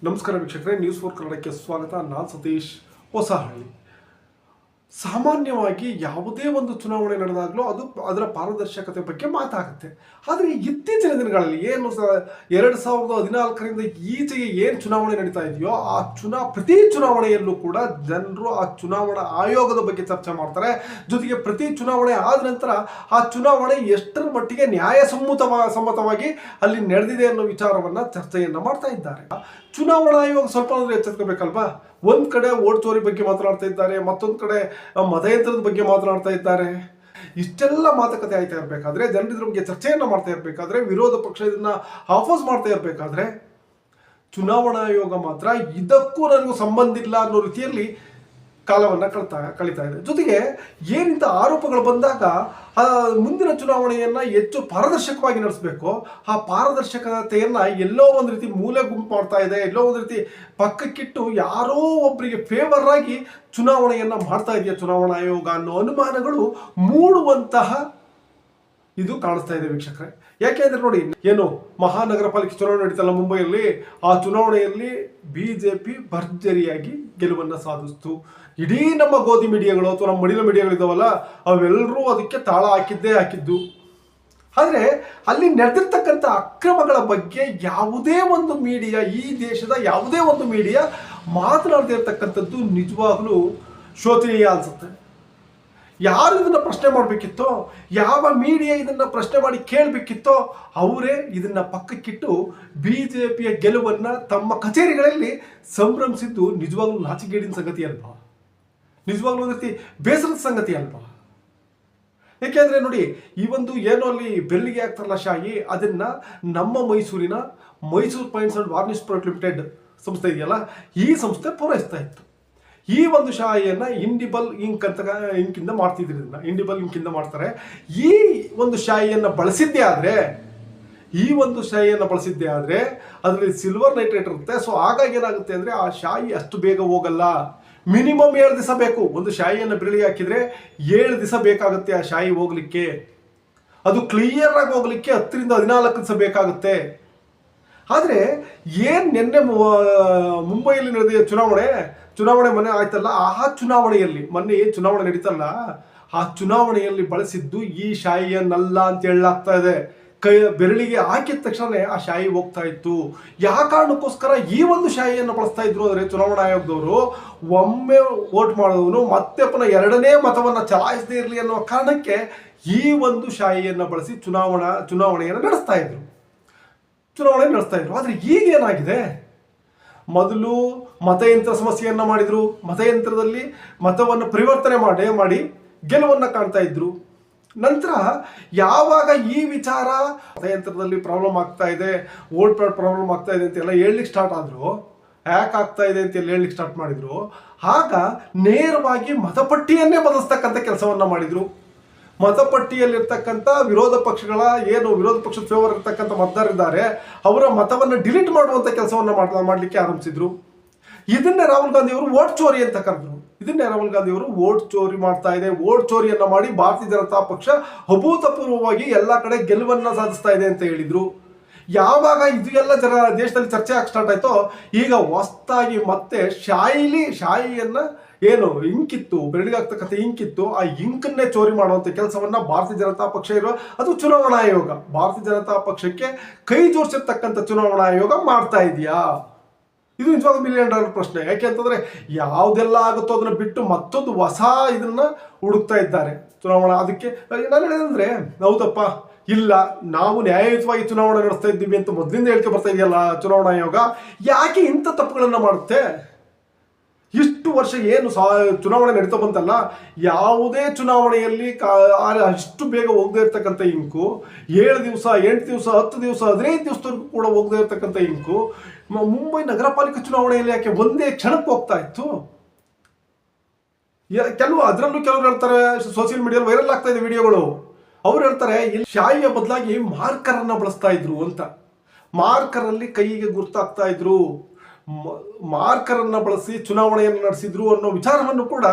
ನಮಸ್ಕಾರ ವೀಕ್ಷಕರೇ, ನ್ಯೂಸ್ 4 ಕನ್ನಡಕ್ಕೆ ಸ್ವಾಗತ. ನಾನು ಸತೀಶ್ ಹೊಸಹಳ್ಳಿ. ಸಾಮಾನ್ಯವಾಗಿ ಯಾವುದೇ ಒಂದು ಚುನಾವಣೆ ನಡೆದಾಗಲೂ ಅದರ ಪಾರದರ್ಶಕತೆ ಬಗ್ಗೆ ಮಾತಾಗುತ್ತೆ. ಆದರೆ ಇತ್ತೀಚಿನ ದಿನಗಳಲ್ಲಿ ಏನು 2014ರಿಂದ ಈಚೆಗೆ ಏನು ಚುನಾವಣೆ ನಡೀತಾ ಇದೆಯೋ ಪ್ರತಿ ಚುನಾವಣೆಯಲ್ಲೂ ಕೂಡ ಜನರು ಆ ಚುನಾವಣಾ ಆಯೋಗದ ಬಗ್ಗೆ ಚರ್ಚೆ ಮಾಡ್ತಾರೆ. ಜೊತೆಗೆ ಪ್ರತಿ ಚುನಾವಣೆ ಆದ ನಂತರ ಆ ಚುನಾವಣೆ ಎಷ್ಟರ ಮಟ್ಟಿಗೆ ಸಮ್ಮತವಾಗಿ ಅಲ್ಲಿ ನಡೆದಿದೆ ಅನ್ನೋ ವಿಚಾರವನ್ನು ಚರ್ಚೆಯನ್ನು ಮಾಡ್ತಾ ಇದ್ದಾರೆ. ಚುನಾವಣಾ ಆಯೋಗ ಸ್ವಲ್ಪ ಎಚ್ಚೆತ್ಕೋಬೇಕಲ್ವಾ? ಒಂದ್ ಕಡೆ ವೋಟ್ ಚೋರಿ ಬಗ್ಗೆ ಮಾತನಾಡ್ತಾ ಇದ್ದಾರೆ, ಮತ್ತೊಂದು ಕಡೆ ಮತಯಂತ್ರದ ಬಗ್ಗೆ ಮಾತನಾಡ್ತಾ ಇದ್ದಾರೆ. ಇಷ್ಟೆಲ್ಲ ಮಾತುಕತೆ ಆಯ್ತಾ ಇರಬೇಕಾದ್ರೆ, ಜನರು ಇದ್ರ ಬಗ್ಗೆ ಚರ್ಚೆಯನ್ನ ಮಾಡ್ತಾ ಇರಬೇಕಾದ್ರೆ, ವಿರೋಧ ಪಕ್ಷ ಇದನ್ನ ಆಫೋಸ್ ಮಾಡ್ತಾ ಇರಬೇಕಾದ್ರೆ, ಚುನಾವಣಾ ಆಯೋಗ ಮಾತ್ರ ಇದಕ್ಕೂ ನನಗೂ ಸಂಬಂಧ ಇಲ್ಲ ಅನ್ನೋ ರೀತಿಯಲ್ಲಿ ಕಾಲವನ್ನು ಕಳೀತಾ ಇದೆ. ಜೊತೆಗೆ ಏನಿಂತ ಆರೋಪಗಳು ಬಂದಾಗ ಮುಂದಿನ ಚುನಾವಣೆಯನ್ನು ಹೆಚ್ಚು ಪಾರದರ್ಶಕವಾಗಿ ನಡೆಸಬೇಕು. ಆ ಪಾರದರ್ಶಕತೆಯನ್ನು ಎಲ್ಲೋ ಒಂದು ರೀತಿ ಮೂಲೆ ಗುಂಪು ಮಾಡ್ತಾ ಇದೆ, ಎಲ್ಲೋ ಒಂದು ರೀತಿ ಪಕ್ಕಕ್ಕಿಟ್ಟು ಯಾರೋ ಒಬ್ಬರಿಗೆ ಫೇವರ್ ಆಗಿ ಚುನಾವಣೆಯನ್ನು ಮಾಡ್ತಾ ಇದೆಯಾ ಚುನಾವಣಾ ಆಯೋಗ ಅನ್ನೋ ಅನುಮಾನಗಳು ಮೂಡುವಂತಹ ಇದು ಕಾಣಿಸ್ತಾ ಇದೆ ವೀಕ್ಷಕರೇ. ಯಾಕೆಂದ್ರೆ ನೋಡಿ, ಏನು ಮಹಾನಗರ ಪಾಲಿಕೆ ಚುನಾವಣೆ ನಡೀತಲ್ಲ ಮುಂಬೈಯಲ್ಲಿ, ಆ ಚುನಾವಣೆಯಲ್ಲಿ ಬಿಜೆಪಿ ಭರ್ಜರಿಯಾಗಿ ಗೆಲುವನ್ನು ಸಾಧಿಸ್ತು. ಇಡೀ ನಮ್ಮ ಗೋಧಿ ಮೀಡಿಯಾಗಳು ಅಥವಾ ನಮ್ಮ ಮಡಿಲ ಮೀಡಿಯಾಗಳಿದಾವಲ್ಲ, ಅವೆಲ್ಲರೂ ಅದಕ್ಕೆ ತಾಳ ಹಾಕಿದ್ದು. ಆದರೆ ಅಲ್ಲಿ ನಡೆದಿರ್ತಕ್ಕಂಥ ಅಕ್ರಮಗಳ ಬಗ್ಗೆ ಯಾವುದೇ ಒಂದು ಮೀಡಿಯಾ, ಈ ದೇಶದ ಯಾವುದೇ ಒಂದು ಮೀಡಿಯಾ ಮಾತನಾಡದೇ ಇರತಕ್ಕಂಥದ್ದು ನಿಜವಾಗ್ಲೂ ಶೋಚನೀಯ ಅನ್ಸುತ್ತೆ. ಯಾರು ಇದನ್ನ ಪ್ರಶ್ನೆ ಮಾಡಬೇಕಿತ್ತೋ, ಯಾವ ಮೀಡಿಯಾ ಇದನ್ನ ಪ್ರಶ್ನೆ ಮಾಡಿ ಕೇಳಬೇಕಿತ್ತೋ ಅವರೇ ಇದನ್ನ ಪಕ್ಕಕ್ಕಿಟ್ಟು ಬಿಜೆಪಿಯ ಗೆಲುವನ್ನ ತಮ್ಮ ಕಚೇರಿಗಳಲ್ಲಿ ಸಂಭ್ರಮಿಸಿದ್ದು ನಿಜವಾಗ್ಲೂ ನಾಚಿಗೇಡಿನ ಸಂಗತಿ ಅಲ್ವಾ? ನಿಜವಾಗ್ಲೂ ಒಂದು ರೀತಿ ಬೇಸರದ ಸಂಗತಿ ಅಲ್ವಾ? ಯಾಕೆಂದ್ರೆ ನೋಡಿ, ಈ ಒಂದು ಏನು ಅಲ್ಲಿ ಬೆಳ್ಳಿಗೆ ಆಗ್ತಾರಲ್ಲ ಶಾಯಿ, ಅದನ್ನ ನಮ್ಮ Mysuru paints and varnish private limited ಸಂಸ್ಥೆ ಇದೆಯಲ್ಲ, ಈ ಸಂಸ್ಥೆ ಪೂರೈಸ್ತಾ ಇತ್ತು. ಈ ಒಂದು ಶಾಯಿಯನ್ನು ಇಂಡಿಬಲ್ ಇಂಕಿಂದ ಮಾಡ್ತಿದ್ರು. ಇಂಡಿಬಲ್ ಇಂಕಿಂದ ಮಾಡ್ತಾರೆ. ಈ ಒಂದು ಶಾಯಿಯನ್ನು ಬಳಸಿದ್ದೇ ಆದರೆ ಅದರಲ್ಲಿ ಸಿಲ್ವರ್ ನೈಟ್ರೇಟ್ ಇರುತ್ತೆ. ಸೊ ಹಾಗಾಗಿ ಏನಾಗುತ್ತೆ ಅಂದರೆ ಆ ಶಾಯಿ ಅಷ್ಟು ಬೇಗ ಹೋಗಲ್ಲ. ಮಿನಿಮಮ್ 7 ದಿವಸ ಬೇಕು. ಒಂದು ಶಾಯಿಯನ್ನು ಬೆರಳಿಗೆ ಹಾಕಿದರೆ 7 ದಿವಸ ಬೇಕಾಗುತ್ತೆ ಆ ಶಾಯಿ ಹೋಗ್ಲಿಕ್ಕೆ. ಅದು ಕ್ಲಿಯರ್ ಆಗಿ ಹೋಗ್ಲಿಕ್ಕೆ 10ರಿಂದ 14 ದಿವಸ ಬೇಕಾಗುತ್ತೆ. ಆದರೆ ಏನು ನಿನ್ನೆ ಮುಂಬೈಯಲ್ಲಿ ನಡೆದ ಚುನಾವಣೆ ಮೊನ್ನೆ ಆಯ್ತಲ್ಲ, ಆ ಚುನಾವಣೆಯಲ್ಲಿ ಮೊನ್ನೆ ಏನು ಚುನಾವಣೆ ನಡೀತಲ್ಲ, ಆ ಚುನಾವಣೆಯಲ್ಲಿ ಬಳಸಿದ್ದು ಈ ಶಾಯಿಯನ್ನಲ್ಲ ಅಂತ ಹೇಳಲಾಗ್ತಾ ಇದೆ. ಬೆರಳಿಗೆ ಹಾಕಿದ ತಕ್ಷಣ ಆ ಶಾಯಿ ಹೋಗ್ತಾ ಇತ್ತು. ಯಾವ ಕಾರಣಕ್ಕೋಸ್ಕರ ಈ ಒಂದು ಶಾಯಿಯನ್ನು ಬಳಸ್ತಾ ಇದ್ರು ಅಂದರೆ, ಚುನಾವಣಾ ಆಯೋಗದವರು ಒಮ್ಮೆ ವೋಟ್ ಮಾಡೋದನ್ನು ಮತ್ತೆ ಪುನಃ 2ನೇ ಮತವನ್ನು ಚಲಾಯಿಸದೇ ಇರಲಿ ಅನ್ನೋ ಕಾರಣಕ್ಕೆ ಈ ಒಂದು ಶಾಯಿಯನ್ನು ಬಳಸಿ ಚುನಾವಣೆಯನ್ನು ನಡೆಸ್ತಾ ಇದ್ರು. ಆದರೆ ಈಗೇನಾಗಿದೆ, ಮೊದಲು ಮತಯಂತ್ರ ಸಮಸ್ಯೆಯನ್ನು ಮಾಡಿದ್ರು. ಮತಯಂತ್ರದಲ್ಲಿ ಮತವನ್ನು ಪರಿವರ್ತನೆ ಮಾಡಿ ಗೆಲುವನ್ನು ಕಾಣ್ತಾ ಇದ್ರು. ನಂತರ ಯಾವಾಗ ಈ ವಿಚಾರ ಮತಯಂತ್ರದಲ್ಲಿ ಪ್ರಾಬ್ಲಮ್ ಆಗ್ತಾ ಇದೆ, ವೋಟ್ ಪ್ರಾಬ್ಲಮ್ ಆಗ್ತಾ ಇದೆ ಅಂತೆಲ್ಲ ಹೇಳಲಿಕ್ಕೆ ಸ್ಟಾರ್ಟ್ ಆದ್ರು, ಹ್ಯಾಕ್ ಆಗ್ತಾ ಇದೆ ಅಂತ ಹೇಳಲಿಕ್ಕೆ ಸ್ಟಾರ್ಟ್ ಮಾಡಿದ್ರು, ಆಗ ನೇರವಾಗಿ ಮತಪಟ್ಟಿಯನ್ನೇ ಬದಲಿಸ್ತಕ್ಕಂಥ ಕೆಲಸವನ್ನ ಮಾಡಿದ್ರು. ಮತಪಟ್ಟಿಯಲ್ಲಿರ್ತಕ್ಕಂಥ ವಿರೋಧ ಪಕ್ಷದ ಫೇವರ್ ಇರ್ತಕ್ಕಂಥ ಮತದಾರರಿದ್ದಾರೆ, ಅವರ ಮತವನ್ನು ಡಿಲೀಟ್ ಮಾಡುವಂಥ ಕೆಲಸವನ್ನು ಮಾಡಲಿಕ್ಕೆ ಆರಂಭಿಸಿದ್ರು. ಇದನ್ನೇ ರಾಹುಲ್ ಗಾಂಧಿ ಅವರು ವೋಟ್ ಚೋರಿ ಅಂತ ಕರೆದ್ರು. ವೋಟ್ ಚೋರಿ ಮಾಡ್ತಾ ಇದೆ, ವೋಟ್ ಚೋರಿಯನ್ನ ಮಾಡಿ ಭಾರತೀಯ ಜನತಾ ಪಕ್ಷ ಅಭೂತಪೂರ್ವವಾಗಿ ಎಲ್ಲ ಕಡೆ ಗೆಲುವನ್ನ ಸಾಧಿಸ್ತಾ ಇದೆ ಅಂತ ಹೇಳಿದ್ರು. ಯಾವಾಗ ಇದು ಎಲ್ಲ ದೇಶದಲ್ಲಿ ಚರ್ಚೆ ಆಗಿ ಸ್ಟಾರ್ಟ್ ಆಯ್ತೋ, ಈಗ ಹೊಸದಾಗಿ ಮತ್ತೆ ಶಾಯಿಯನ್ನ ಏನು ಇಂಕಿತ್ತು, ಬೆರಳಿಗಾಗ್ತಕ್ಕಂಥ ಇಂಕಿತ್ತು, ಆ ಇಂಕನ್ನೇ ಚೋರಿ ಮಾಡುವಂಥ ಕೆಲಸವನ್ನ ಭಾರತೀಯ ಜನತಾ ಪಕ್ಷ ಅದು ಚುನಾವಣಾ ಆಯೋಗ, ಭಾರತೀಯ ಜನತಾ ಪಕ್ಷಕ್ಕೆ ಕೈ ಜೋಡಿಸಿರ್ತಕ್ಕಂಥ ಚುನಾವಣಾ ಆಯೋಗ ಮಾಡ್ತಾ ಇದೆಯಾ? ಇದು ನಿಜವಾಗ $1 ಮಿಲಿಯನ್ ಪ್ರಶ್ನೆ. ಯಾಕೆ ಅಂತಂದ್ರೆ ಯಾವುದೆಲ್ಲ ಆಗುತ್ತೋ ಅದನ್ನ ಬಿಟ್ಟು ಮತ್ತೊಂದು ಹೊಸ ಇದನ್ನ ಹುಡುಕ್ತಾ ಇದ್ದಾರೆ ಚುನಾವಣಾ. ಅದಕ್ಕೆ ನಾನು ಹೇಳಿದಂದ್ರೆ, ಹೌದಪ್ಪ, ಇಲ್ಲ ನಾವು ನ್ಯಾಯಯುತವಾಗಿ ಚುನಾವಣೆ ನಡೆಸ್ತಾ ಇದ್ದೀವಿ ಅಂತ ಮೊದಲಿಂದ ಹೇಳಿಕೆ ಬರ್ತಾ ಇದೆಯಲ್ಲ ಚುನಾವಣಾ ಆಯೋಗ, ಯಾಕೆ ಇಂಥ ತಪ್ಪುಗಳನ್ನ ಮಾಡುತ್ತೆ? ಇಷ್ಟು ವರ್ಷ ಏನು ಚುನಾವಣೆ ನಡೀತಾ ಬಂತಲ್ಲ, ಯಾವುದೇ ಚುನಾವಣೆಯಲ್ಲಿ ಅಷ್ಟು ಬೇಗ ಹೋಗದೇ ಇರ್ತಕ್ಕಂಥ ಇಂಕು, 7 ದಿವಸ, 8 ದಿವಸ, 10 ದಿವಸ, 15 ದಿವಸದವರೆಗೂ ಕೂಡ ಹೋಗದೇ ಇರ್ತಕ್ಕಂಥ ಇಂಕು ಮುಂಬೈ ನಗರ ಪಾಲಿಕೆ ಚುನಾವಣೆಯಲ್ಲಿ ಯಾಕೆ ಒಂದೇ ಕ್ಷಣಕ್ಕೆ ಹೋಗ್ತಾ ಇತ್ತು? ಅದರಲ್ಲೂ ಕೆಲವರು ಹೇಳ್ತಾರೆ, ಸೋಷಿಯಲ್ ಮೀಡಿಯಾದಲ್ಲಿ ವೈರಲ್ ಆಗ್ತಾ ಇದೆ ವಿಡಿಯೋಗಳು. ಅವ್ರು ಹೇಳ್ತಾರೆ, ಇಲ್ಲಿ ಶಾಯಿಯ ಬದಲಾಗಿ ಮಾರ್ಕರ್ ಅನ್ನ ಬಳಸ್ತಾ ಇದ್ರು ಅಂತ. ಮಾರ್ಕರ್ ಅಲ್ಲಿ ಕೈಗೆ ಗುರ್ತಾಗ್ತಾ ಇದ್ರು, ಮಾರ್ಕರ್ ಅನ್ನ ಬಳಸಿ ಚುನಾವಣೆಯನ್ನು ನಡೆಸಿದ್ರು ಅನ್ನೋ ವಿಚಾರವನ್ನು ಕೂಡ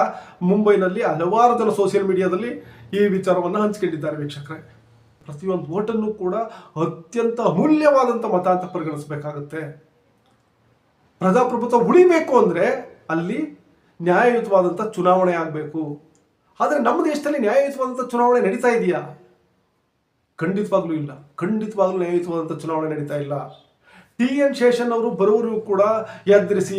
ಮುಂಬೈನಲ್ಲಿ ಹಲವಾರು ಜನ ಸೋಷಿಯಲ್ ಮೀಡಿಯಾದಲ್ಲಿ ಈ ವಿಚಾರವನ್ನು ಹಂಚಿಕೊಂಡಿದ್ದಾರೆ ವೀಕ್ಷಕರೇ. ಪ್ರತಿಯೊಂದು ವೋಟನ್ನು ಕೂಡ ಅತ್ಯಂತ ಅಮೂಲ್ಯವಾದಂಥ ಮತ ಅಂತ ಪರಿಗಣಿಸಬೇಕಾಗುತ್ತೆ. ಪ್ರಜಾಪ್ರಭುತ್ವ ಉಳಿಬೇಕು ಅಂದರೆ ಅಲ್ಲಿ ನ್ಯಾಯಯುತವಾದಂಥ ಚುನಾವಣೆ ಆಗಬೇಕು. ಆದರೆ ನಮ್ಮ ದೇಶದಲ್ಲಿ ನ್ಯಾಯಯುತವಾದಂಥ ಚುನಾವಣೆ ನಡೀತಾ ಇದೆಯಾ? ಖಂಡಿತವಾಗ್ಲೂ ಇಲ್ಲ. ಖಂಡಿತವಾಗ್ಲೂ ನ್ಯಾಯಯುತವಾದಂಥ ಚುನಾವಣೆ ನಡೀತಾ ಇಲ್ಲ. ಟಿ.ಎನ್. ಶೇಷನ್ ಅವರು ಬರೋವರೆಗೂ ಕೂಡ ಎದುರಿಸಿ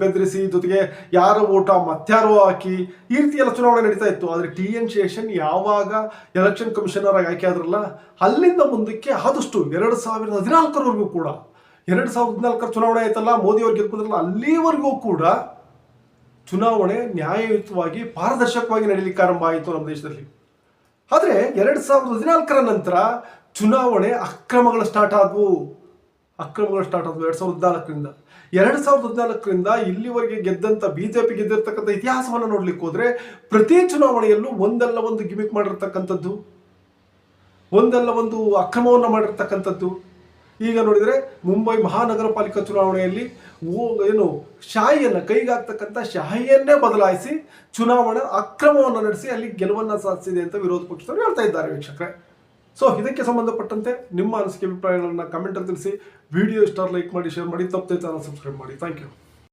ಬೆದರಿಸಿ, ಜೊತೆಗೆ ಯಾರ ಓಟ ಮತ್ಯಾರೋ ಹಾಕಿ ಈ ರೀತಿ ಎಲ್ಲ ಚುನಾವಣೆ ನಡೀತಾ ಇತ್ತು. ಆದರೆ ಟಿ.ಎನ್. ಶೇಷನ್ ಯಾವಾಗ ಎಲೆಕ್ಷನ್ ಕಮಿಷನರ್ ಆಗಿ ಆಯ್ಕೆ ಆದ್ರಲ್ಲ, ಅಲ್ಲಿಂದ ಮುಂದಕ್ಕೆ ಆದಷ್ಟು 2014 ಕೂಡ 2014 ಚುನಾವಣೆ ಆಯ್ತಲ್ಲ, ಮೋದಿ ಅವ್ರು ಗೆದ್ಕೊಂಡ್ರಲ್ಲ, ಅಲ್ಲಿವರೆಗೂ ಕೂಡ ಚುನಾವಣೆ ನ್ಯಾಯಯುತವಾಗಿ ಪಾರದರ್ಶಕವಾಗಿ ನಡೀಲಿಕ್ಕೆ ಆರಂಭ ಆಯಿತು ನಮ್ಮ ದೇಶದಲ್ಲಿ. ಆದರೆ 2014 ನಂತರ ಚುನಾವಣೆ ಅಕ್ರಮಗಳು ಸ್ಟಾರ್ಟ್ ಆದವು 2014ರಿಂದ. 2014ರಿಂದ ಇಲ್ಲಿವರೆಗೆ ಗೆದ್ದಂಥ BJP ಗೆದ್ದಿರ್ತಕ್ಕಂಥ ಇತಿಹಾಸವನ್ನು ನೋಡ್ಲಿಕ್ಕೆ ಹೋದ್ರೆ ಪ್ರತಿ ಚುನಾವಣೆಯಲ್ಲೂ ಒಂದಲ್ಲ ಒಂದು ಗಿಮಿಕ್ ಮಾಡಿರ್ತಕ್ಕಂಥದ್ದು, ಒಂದಲ್ಲ ಒಂದು ಅಕ್ರಮವನ್ನು ಮಾಡಿರ್ತಕ್ಕಂಥದ್ದು. ಈಗ ನೋಡಿದರೆ ಮುಂಬೈ ಮಹಾನಗರ ಪಾಲಿಕಾ ಚುನಾವಣೆಯಲ್ಲಿ ಶಾಹಿಯನ್ನು ಕೈಗಾಗ್ತಕ್ಕಂಥ ಶಾಹಿಯನ್ನೇ ಬದಲಾಯಿಸಿ ಚುನಾವಣೆ ಅಕ್ರಮವನ್ನು ನಡೆಸಿ ಅಲ್ಲಿ ಗೆಲುವನ್ನು ಸಾಧಿಸಿದೆ ಅಂತ ವಿರೋಧ ಪಕ್ಷದವರು ಹೇಳ್ತಾ ಇದ್ದಾರೆ ವೀಕ್ಷಕರೇ. ಸೊ ಇದಕ್ಕೆ ಸಂಬಂಧಪಟ್ಟಂತೆ ನಿಮ್ಮ ಅನಿಸಿಕೆ ಅಭಿಪ್ರಾಯಗಳನ್ನು ಕಮೆಂಟಲ್ಲಿ ತಿಳಿಸಿ. ವಿಡಿಯೋ ಇಷ್ಟ ಲೈಕ್ ಮಾಡಿ, ಶೇರ್ ಮಾಡಿ, ತಪ್ಪದೆ ಚಾನಲ್ ಸಬ್ಸ್ಕ್ರೈಬ್ ಮಾಡಿ. Thank you.